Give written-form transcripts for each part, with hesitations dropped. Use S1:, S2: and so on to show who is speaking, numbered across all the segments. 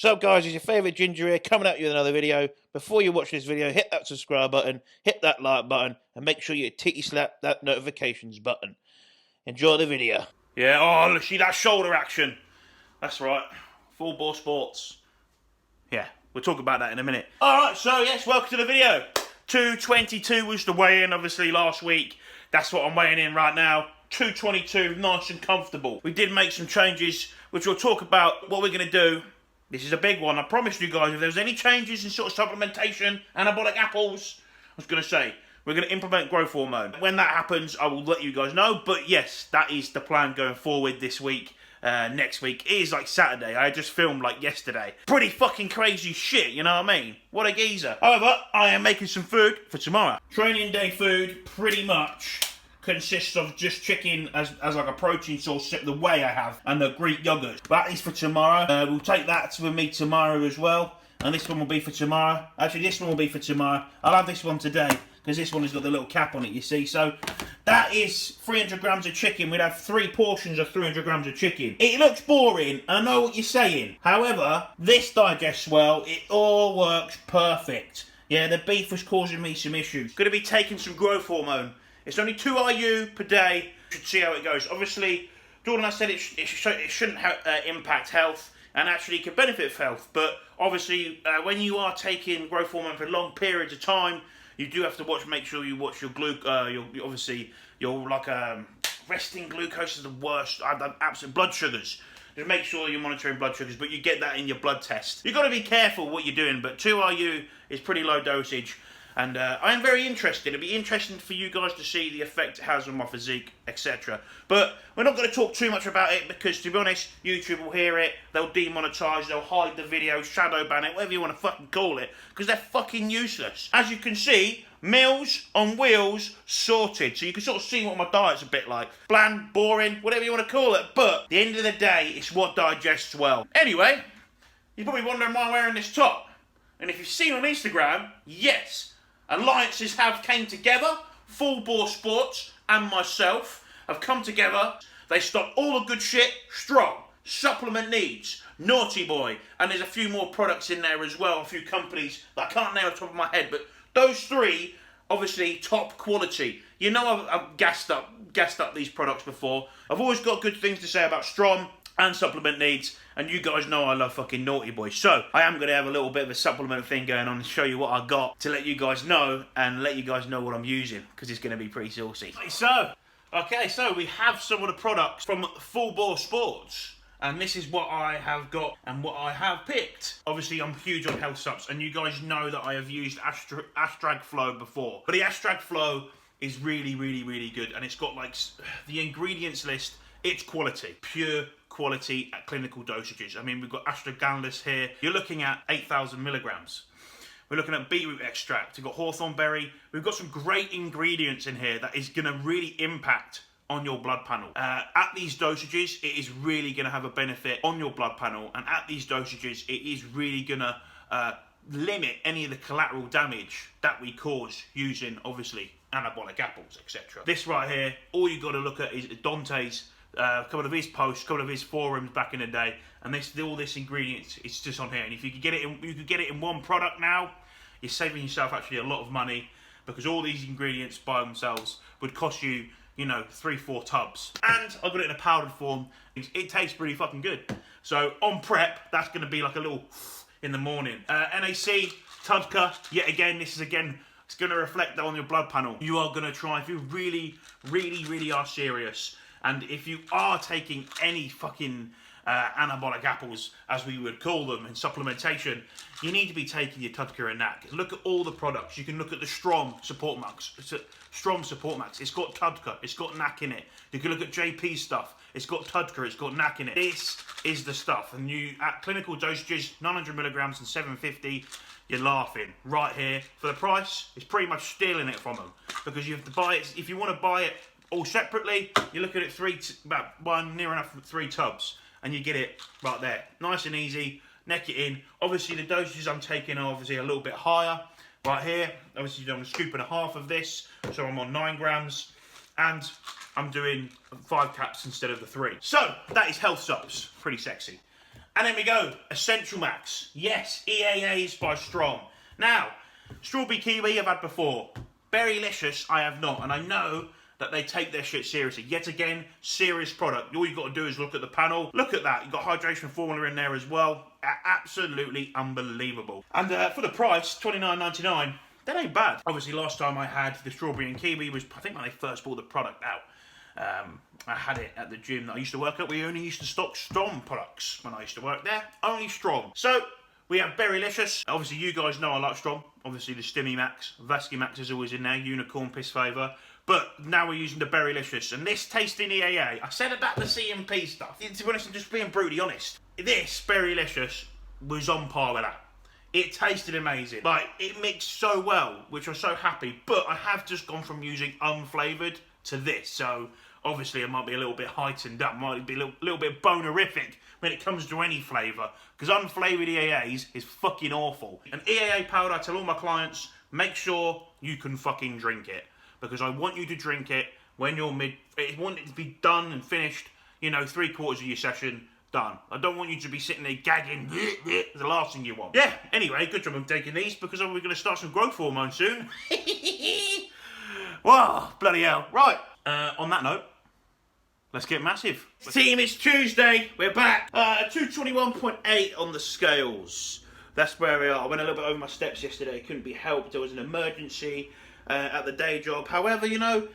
S1: So guys, it's your favourite Ginger here, coming at you with another video. Before you watch this video, hit that subscribe button, hit that like button, and make sure you titty slap that notifications button. Enjoy the video. Yeah, oh, look, see that shoulder action. That's right, full bore sports. Yeah, we'll talk about that in a minute. Alright, so yes, welcome to the video. 222 was the weigh-in, obviously, last week. That's what I'm weighing in right now. 222, nice and comfortable. We did make some changes, which we'll talk about what we're going to do. This is a big one. I promised you guys, if there's any changes in sort of supplementation, anabolic apples, I was going to say, we're going to implement growth hormone. When that happens, I will let you guys know. But yes, that is the plan going forward this week. Next week. It is like Saturday. I just filmed like yesterday. Pretty fucking crazy shit, you know what I mean? What a geezer. However, I am making some food for tomorrow. Training day food pretty much consists of just chicken as like a protein source, the whey I have, and the Greek yogurt. That is for tomorrow. We'll take that with me tomorrow as well. And this one will be for tomorrow. Actually, this one will be for tomorrow. I'll have this one today, because this one has got the little cap on it, you see. So that is 300 grams of chicken. We'd have 3 portions of 300 grams of chicken. It looks boring, I know what you're saying. However, this digests well. It all works perfect. Yeah, the beef was causing me some issues. Going to be taking some growth hormone. It's only 2 IU per day. Should see how it goes. Obviously, Jordan has said it shouldn't impact health, and actually could benefit health. But obviously, when you are taking growth hormone for long periods of time, you do have to make sure you watch your obviously your resting glucose is the worst. Absolute blood sugars. Just make sure you're monitoring blood sugars, but you get that in your blood test. You've got to be careful what you're doing, but 2 IU is pretty low dosage. And I am very interested. It'll be interesting for you guys to see the effect it has on my physique, etc. But we're not going to talk too much about it because, to be honest, YouTube will hear it, they'll demonetize, they'll hide the video, shadow ban it, whatever you want to fucking call it, because they're fucking useless. As you can see, meals on wheels sorted. So you can sort of see what my diet's a bit like. Bland, boring, whatever you want to call it. But at the end of the day, it's what digests well. Anyway, you're probably wondering why I'm wearing this top. And if you've seen on Instagram, yes, alliances have came together. Full Bore Sports and myself have come together. They stopped all the good shit. Strong, Supplement Needs, Naughty Boy, and there's a few more products in there as well. A few companies that I can't name off the top of my head, but those 3, obviously top quality. You know, I've gassed up these products before. I've always got good things to say about Strong and Supplement Needs, and you guys know I love fucking Naughty Boy. So I am going to have a little bit of a supplement thing going on and show you what I got to let you guys know, and let you guys know what I'm using, because it's going to be pretty saucy. So we have some of the products from Full Bore Sports, and this is what I have got and what I have picked. Obviously, I'm huge on health subs, and you guys know that I have used Astrag Flow before. But the Astrag Flow is really, really, really good, and it's got like the ingredients list. It's quality, pure quality at clinical dosages. I mean, we've got astragalus here. You're looking at 8,000 milligrams. We're looking at beetroot extract. We've got hawthorn berry. We've got some great ingredients in here that is going to really impact on your blood panel. At these dosages, it is really going to have a benefit on your blood panel. And at these dosages, it is really going to limit any of the collateral damage that we cause using, obviously, anabolic apples, etc. This right here, all you got to look at is Dante's a couple of his posts, a couple of his forums back in the day, and all this ingredients, it's just on here. And if you could get it in one product now, you're saving yourself actually a lot of money, because all these ingredients by themselves would cost you, 3-4 tubs. And I've got it in a powdered form. It tastes pretty fucking good. So on prep, that's going to be like a little in the morning. NAC, Tudka, yet again, it's going to reflect that on your blood panel. You are going to try, if you really, really, really are serious, and if you are taking any fucking anabolic apples, as we would call them in supplementation, you need to be taking your Tudka and NAC. Look at all the products. You can look at the Strom Support Max. Strom Support Max. It's got Tudka. It's got NAC in it. You can look at JP stuff. It's got Tudka. It's got NAC in it. This is the stuff. And you, at clinical dosages, 900 milligrams and 750, you're laughing. Right here. For the price, it's pretty much stealing it from them. Because you have to buy it. If you want to buy it all separately, you look at it near enough 3 tubs, and you get it right there. Nice and easy, neck it in. Obviously the dosages I'm taking are obviously a little bit higher. Right here, obviously I'm scooping a half of this, so I'm on 9 grams, and I'm doing 5 caps instead of the 3. So that is health subs, pretty sexy. And then we go, Essential Max. Yes, EAAs by Strong. Now, Strawberry Kiwi I've had before. Berrylicious I have not. And I know that they take their shit seriously. Yet again, serious product. All you've got to do is look at the panel. Look at that. You've got hydration formula in there as well. Absolutely unbelievable. And for the price, $29.99, that ain't bad. Obviously, last time I had the Strawberry and Kiwi was, I think, when they first brought the product out. I had it at the gym that I used to work at. We only used to stock Strong products when I used to work there. Only Strong. So, we have Berrylicious. Obviously, you guys know I like Strong. Obviously, the Stimmy Max. Vasky Max is always in there. Unicorn Piss Favour. But now we're using the Berrylicious. And this tasting EAA, I said about the CMP stuff. To be honest, I'm just being brutally honest. This Berrylicious was on par with that. It tasted amazing. Like, it mixed so well, which I'm so happy. But I have just gone from using unflavoured to this. So, obviously, it might be a little bit heightened up. Might be a little bit bonerific when it comes to any flavour. Because unflavoured EAAs is fucking awful. An EAA powder, I tell all my clients, make sure you can fucking drink it. Because I want you to drink it when you're I want it to be done and finished, you know, 3/4 of your session, done. I don't want you to be sitting there gagging. It's the last thing you want. Yeah, anyway, good job I'm taking these because we're going to start some growth hormone soon. Wow, bloody hell. Right, on that note, let's get massive. Team, it's Tuesday. We're back. 221.8 on the scales. That's where we are. I went a little bit over my steps yesterday. It couldn't be helped. There was an emergency at the day job. However, you know,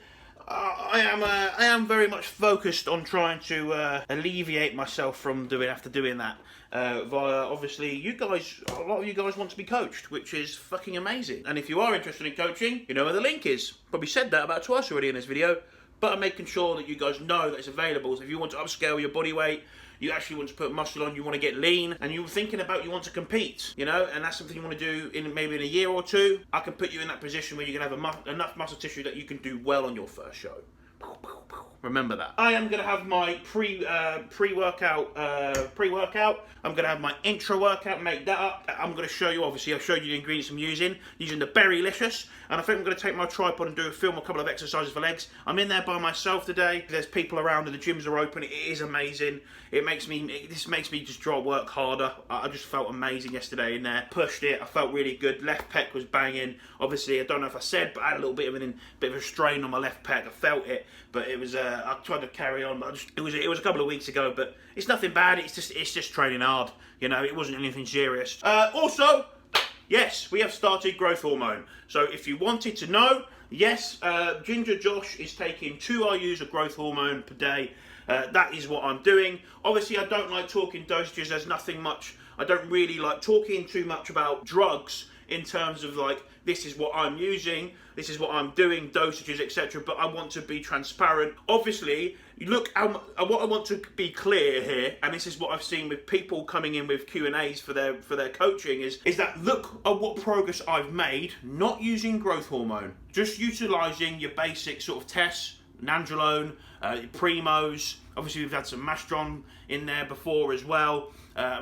S1: I am very much focused on trying to alleviate myself from after doing that. Via, obviously, a lot of you guys want to be coached, which is fucking amazing. And if you are interested in coaching, you know where the link is. Probably said that about twice already in this video. But I'm making sure that you guys know that it's available. So if you want to upscale your body weight, you actually want to put muscle on, you want to get lean, and you're thinking about you want to compete, you know, and that's something you want to do in maybe in a year or two, I can put you in that position where you can have enough muscle tissue that you can do well on your first show. Remember that. I am going to have my pre-workout. I'm going to have my intro workout, make that up. I'm going to show you, obviously, I've showed you the ingredients I'm using the Berrylicious. And I think I'm going to take my tripod and film a couple of exercises for legs. I'm in there by myself today. There's people around and the gyms are open. It is amazing. This makes me just work harder. I just felt amazing yesterday in there. Pushed it. I felt really good. Left pec was banging. Obviously, I don't know if I said, but I had a little bit of a strain on my left pec. I felt it, but it was. I tried to carry on, but it was a couple of weeks ago. But it's nothing bad. It's just training hard. You know, it wasn't anything serious. Also, yes, we have started growth hormone. So if you wanted to know, yes, Ginger Josh is taking 2 IUs of growth hormone per day. That is what I'm doing. Obviously, I don't like talking dosages. There's nothing much. I don't really like talking too much about drugs in terms of like, this is what I'm using, this is what I'm doing, dosages, etc. But I want to be transparent. Obviously, look, what I want to be clear here, and this is what I've seen with people coming in with Q&As for their coaching, is that look at what progress I've made, not using growth hormone, just utilising your basic sort of tests, nandrolone, primos. Obviously, we've had some mastron in there before as well.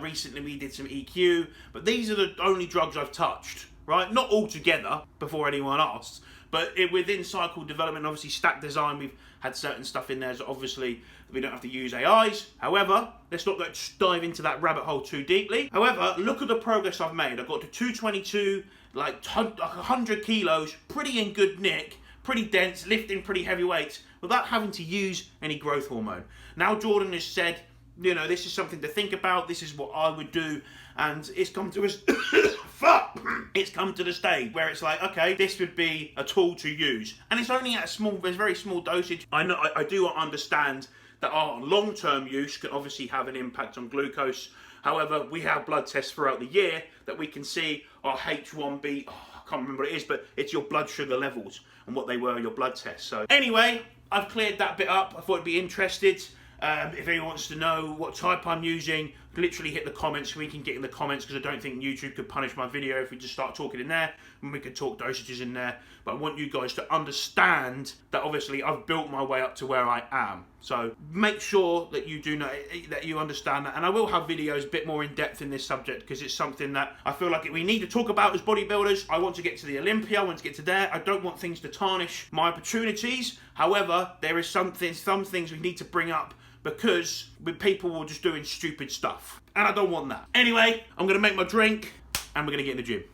S1: Recently, we did some EQ, but these are the only drugs I've touched, right? Not all together, before anyone asks, but within cycle development, obviously stack design, we've had certain stuff in there, so obviously we don't have to use AIs. However, let's not dive into that rabbit hole too deeply. However, look at the progress I've made. I got to 222, like 100 kilos, pretty in good nick, pretty dense, lifting pretty heavy weights, without having to use any growth hormone. Now Jordan has said, you know, this is something to think about, this is what I would do, and it's come to us, fuck! It's come to the stage where it's like, okay, this would be a tool to use. And it's only at a very small dosage. I know, I do understand that our long-term use can obviously have an impact on glucose. However, we have blood tests throughout the year that we can see our H1B, I can't remember what it is, but it's your blood sugar levels and what they were in your blood tests. So anyway, I've cleared that bit up. I thought it'd be interested. If anyone wants to know what type I'm using, literally hit the comments. We can get in the comments because I don't think YouTube could punish my video if we just start talking in there, and we could talk dosages in there. But I want you guys to understand that obviously I've built my way up to where I am. So make sure that you do know, that you understand that. And I will have videos a bit more in depth in this subject because it's something that I feel like we need to talk about as bodybuilders. I want to get to the Olympia, I want to get to there. I don't want things to tarnish my opportunities. However, there is some things we need to bring up because people were just doing stupid stuff. And I don't want that. Anyway, I'm going to make my drink and we're going to get in the gym.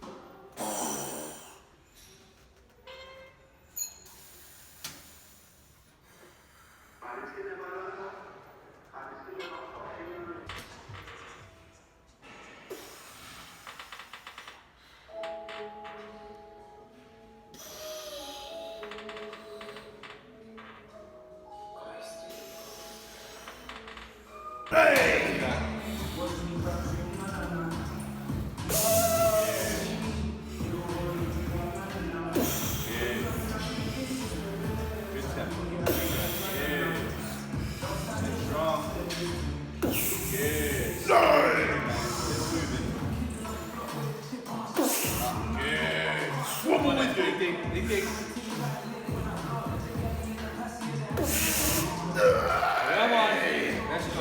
S1: Hey! One more with you. Come on. Let's go.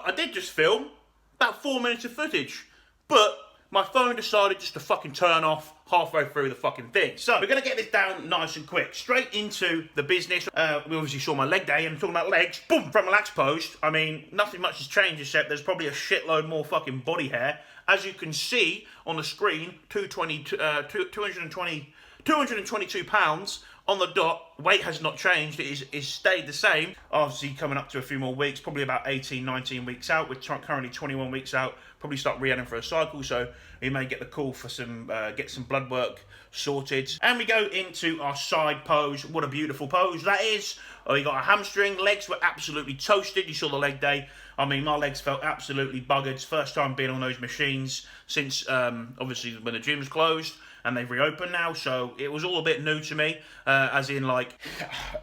S1: I did just film about 4 minutes of footage, but my phone decided just to fucking turn off halfway through the fucking thing. So we're going to get this down nice and quick. Straight into the business. We obviously saw my leg day, and talking about legs, boom, front relax pose. I mean, nothing much has changed except there's probably a shitload more fucking body hair. As you can see on the screen, 222 pounds on the dot. Weight has not changed, it is stayed the same. Obviously coming up to a few more weeks, probably about 18, 19 weeks out. We're currently 21 weeks out, probably start re-adding for a cycle, so we may get the call for some, get some blood work sorted. And we go into our side pose. What a beautiful pose that is. We got our hamstring, legs were absolutely toasted. You saw the leg day. I mean, my legs felt absolutely buggered. First time being on those machines since, obviously, when the gym's closed. And they've reopened now, so it was all a bit new to me, as in, like,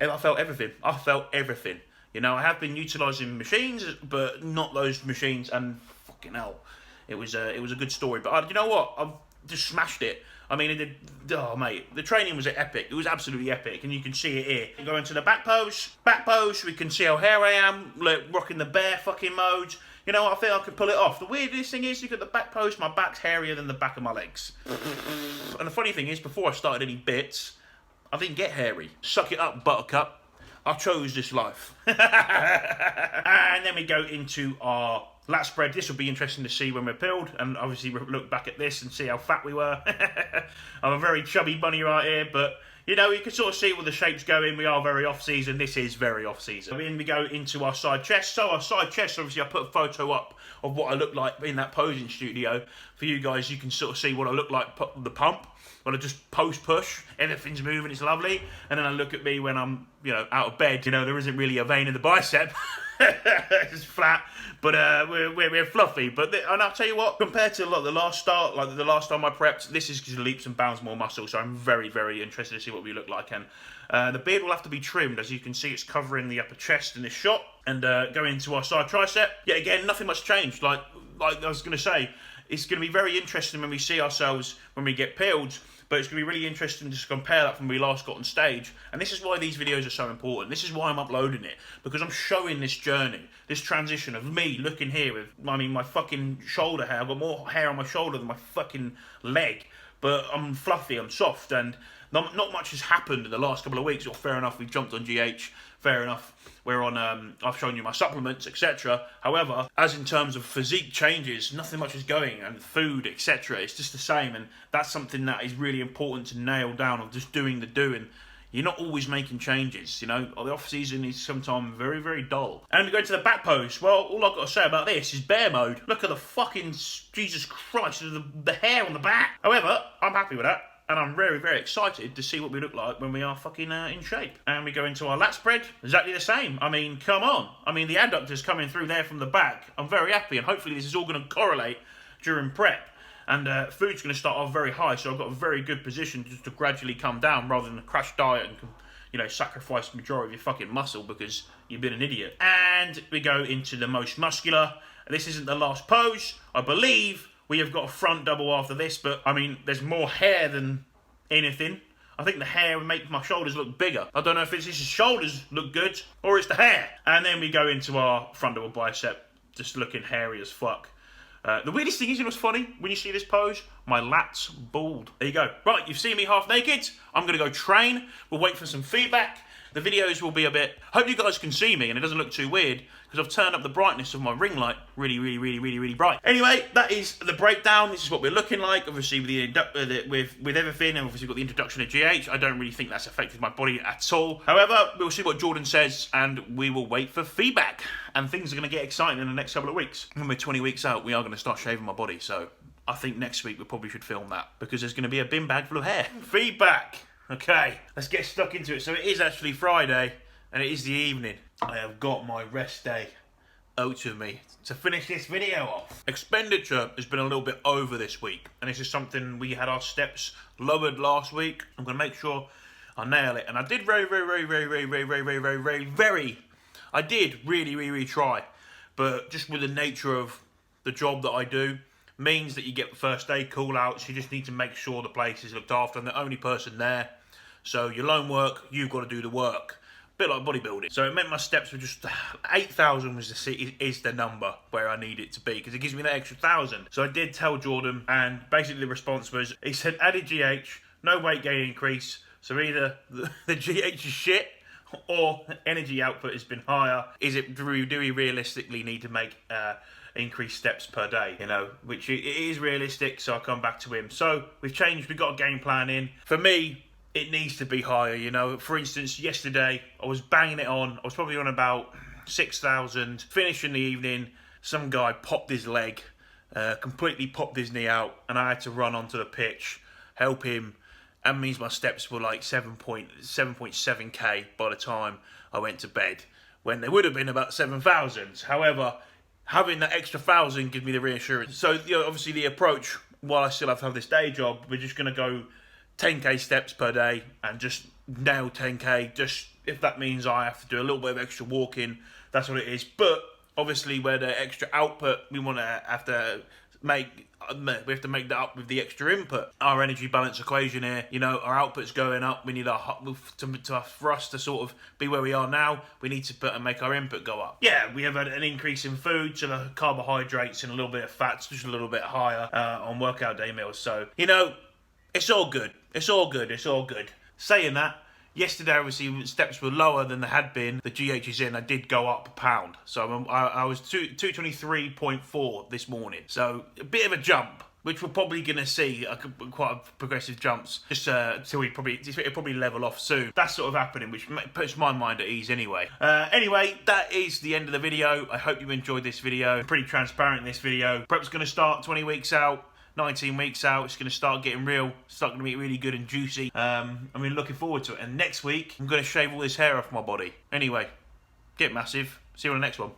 S1: I felt everything. I felt everything. You know, I have been utilising machines, but not those machines, and fucking hell, it was a good story. But you know what? I've just smashed it. I mean, oh mate, the training was epic. It was absolutely epic, and you can see it here. Go into the back pose, we can see how hair I am, like, rocking the bear fucking mode. You know what, I think I could pull it off. The weirdest thing is, look at the back pose, my back's hairier than the back of my legs. And the funny thing is, before I started any bits, I didn't get hairy. Suck it up, buttercup. I chose this life. And then we go into our lat spread. This will be interesting to see when we're peeled, and obviously look back at this and see how fat we were. I'm a very chubby bunny right here, but you know, you can sort of see where the shape's going. We are very off-season. This is very off-season. Then we go into our side chest. So our side chest, obviously, I put a photo up of what I look like in that posing studio. For you guys, you can sort of see what I look like, the pump. When I just post-push, everything's moving, it's lovely. And then I look at me when I'm, you know, out of bed. You know, there isn't really a vein in the bicep. It's flat, but we're fluffy. But and I'll tell you what, compared to like the last time I prepped, this is just leaps and bounds more muscle. So I'm very, very interested to see what we look like. And the beard will have to be trimmed. As you can see, it's covering the upper chest in this shot. And going into our side tricep, yet again, nothing much changed. Like I was going to say, it's going to be very interesting when we see ourselves when we get peeled. But it's going to be really interesting to compare that from when we last got on stage. And this is why these videos are so important. This is why I'm uploading it. Because I'm showing this journey, this transition of me looking here with, I mean, my fucking shoulder hair. I've got more hair on my shoulder than my fucking leg. But I'm fluffy, I'm soft, and not much has happened in the last couple of weeks. Well, fair enough, we've jumped on GH. Fair enough, we're on, I've shown you my supplements, etc. However, as in terms of physique changes, nothing much is going, and food, etc. It's just the same, and that's something that is really important to nail down, of just doing the doing. You're not always making changes, you know. The off-season is sometimes very, very dull. And we go to the back pose. Well, all I've got to say about this is bear mode. Look at the fucking, Jesus Christ, the hair on the back. However, I'm happy with that. and I'm very, very excited to see what we look like when we are fucking in shape. And we go into our lat spread, exactly the same. I mean, come on. I mean, the adductors coming through there from the back. I'm very happy, and hopefully this is all going to correlate during prep. And food's going to start off very high, so I've got a very good position just to gradually come down rather than a crash diet and, you know, sacrifice the majority of your fucking muscle because you've been an idiot. And we go into the most muscular. This isn't the last pose. I believe we have got a front double after this, but I mean, there's more hair than anything. I think the hair would make my shoulders look bigger. I don't know if it's just the shoulders look good or it's the hair. And then we go into our front double bicep, just looking hairy as fuck. The weirdest thing is, you know what's funny? When you see this pose, my lats bald. There you go. Right, you've seen me half naked. I'm going to go train. We'll wait for some feedback. The videos will be a bit... Hope you guys can see me and it doesn't look too weird because I've turned up the brightness of my ring light really bright. Anyway, that is the breakdown. This is what we're looking like. Obviously, with everything, and obviously we've got the introduction of GH. I don't really think that's affected my body at all. However, we'll see what Jordan says and we will wait for feedback. And things are going to get exciting in the next couple of weeks. When we're 20 weeks out, we are going to start shaving my body. So I think next week we probably should film that because there's going to be a bin bag full of hair. Feedback. Okay, let's get stuck into it. So it is actually Friday, and it is the evening. I have got my rest day out of me to finish this video off. Expenditure has been a little bit over this week, and this is something we had our steps lowered last week. I'm going to make sure I nail it, and I did I did really try, but just with the nature of the job that I do, means that you get first aid call outs. You just need to make sure the place is looked after and the only person there. So your lone work, you've got to do the work. A bit like bodybuilding. So it meant my steps were just 8,000 is the number where I need it to be because it gives me that extra 1,000. So I did tell Jordan, and basically the response was, he said added GH, no weight gain increase. So either the GH is shit or energy output has been higher. Do we realistically need to make increased steps per day, you know, which it is realistic, so I'll come back to him. So we've changed, we've got a game plan in. For me, it needs to be higher, you know. For instance, yesterday, I was banging it on. I was probably on about 6,000. Finish in the evening, some guy popped his leg, completely popped his knee out, and I had to run onto the pitch, help him. That means my steps were like 7.7k by the time I went to bed, when they would have been about 7,000. However, having that extra 1,000 gives me the reassurance. So, you know, obviously the approach, while I still have to have this day job, we're just going to go 10k steps per day and just nail 10k. Just if that means I have to do a little bit of extra walking, that's what it is. But obviously, where the extra output, we have to make that up with the extra input. Our energy balance equation here, you know, our output's going up. We need for us to sort of be where we are now, we need to make our input go up. Yeah, we have an increase in food, so the carbohydrates and a little bit of fats, just a little bit higher on workout day meals. So, you know, it's all good. It's all good. It's all good. Saying that, yesterday, obviously, steps were lower than they had been. The GH is in. I did go up a pound. So I was 223.4 this morning. So a bit of a jump, which we're probably going to see quite a progressive jumps just until it'll probably level off soon. That's sort of happening, which puts my mind at ease anyway. Anyway, that is the end of the video. I hope you enjoyed this video. I'm pretty transparent in this video. Prep's going to start 20 weeks out. 19 weeks out, it's going to start getting real. It's starting to be really good and juicy. I mean, looking forward to it. And next week, I'm going to shave all this hair off my body. Anyway, get massive. See you on the next one.